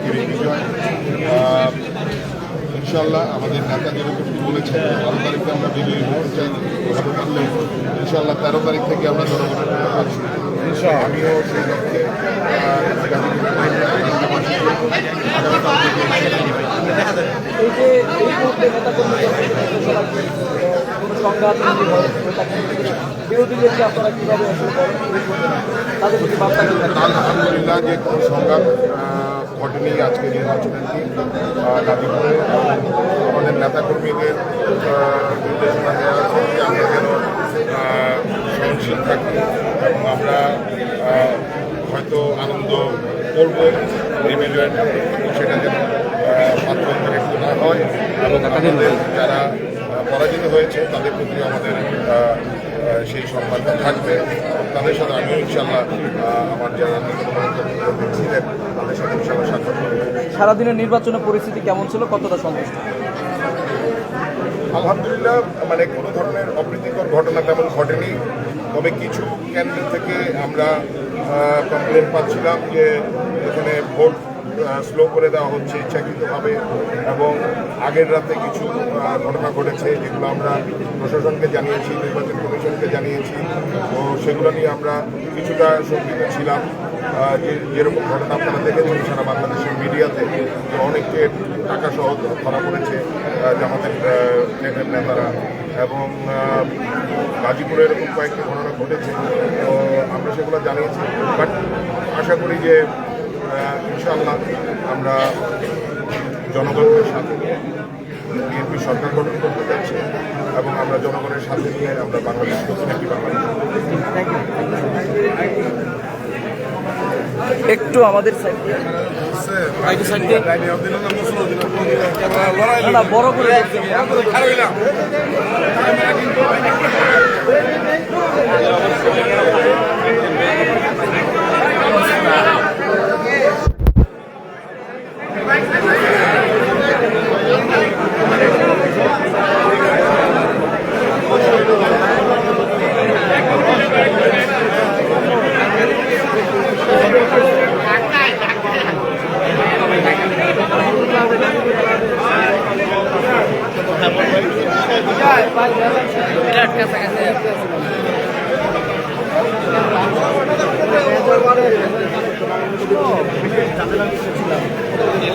আজকের এই বিজয়। ইনশাল্লাহ আমাদের নেতা যেরকম বলেছেন 12 তারিখে আমরা বিজয়ী ভোট চাই, ভালো থাকলে ইনশাল্লাহ 13 তারিখ থেকে আমরা জনগণের ভোট পাচ্ছি। আমিও সেই লক্ষ্যে এই যে এই মুহূর্তে নেতা সংঘাত বিরোধীদেরকে আপনারা কীভাবে তাদের প্রতি বার্তা দেবেন? আলহামদুলিল্লাহ যে কোনো সংঘাত ঘটেনি আজকে নির্বাচনের দিন গাজীপুরে। আমাদের নেতাকর্মীদের নির্দেশনা দেওয়া আছে যে আমরা যেন সহনশীল থাকি এবং আমরা হয়তো আনন্দ করব এই বিজয়টা, সেটা যেন পাত্রান্তরিত না হয় এবং আমাদের যারা পরাজিত হয়েছে তাদের প্রতি আমাদের সেই সম্মানটা থাকবে। তাদের সাথে আমিও ইনশাল্লাহ আমার যারা ছিলেন তাদের সাথে ইনশাল্লাহ সাক্ষাৎ করব। সারাদিনের নির্বাচনের পরিস্থিতি কেমন ছিল, কতটা সন্তুষ্ট? আলহামদুলিল্লাহ, মানে কোনো ধরনের অপ্রীতিকর ঘটনা তেমন ঘটেনি। তবে কিছু কেন্দ্র থেকে আমরা কমপ্লেন পাচ্ছিলাম যে এখানে ভোট স্লো করে দেওয়া হচ্ছে ইচ্ছাকৃতভাবে এবং আগের রাতে কিছু ঘটনা ঘটেছে, যেগুলো আমরা প্রশাসনকে জানিয়েছি, নির্বাচন কমিশনকে জানিয়েছি। তো সেগুলো নিয়ে আমরা কিছুটা শঙ্কিত ছিলাম। যেরকম ঘটনা আপনারা দেখেছেন সারা বাংলাদেশের মিডিয়াতে, যে অনেককে টাকা সহ ধরা পড়েছে জামাতের নেতারা, এবং গাজীপুরে এরকম কয়েকটি ঘটনা ঘটেছে। তো আমরা সেগুলো জানিয়েছি, বাট আশা করি যে ইনশাআল্লাহ আমরা জনগণের সাথে নিয়ে বিএনপি সরকার গঠন করতে যাচ্ছি এবং আমরা জনগণের সাথে নিয়ে আমরা বাংলাদেশ নতুন একটি বাংলাদেশ। একটু আমাদের সাইড বড় করে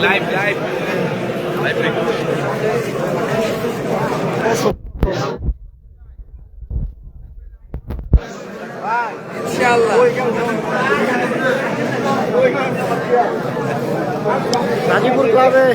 লাইভ গাজীপুর ক্লাবে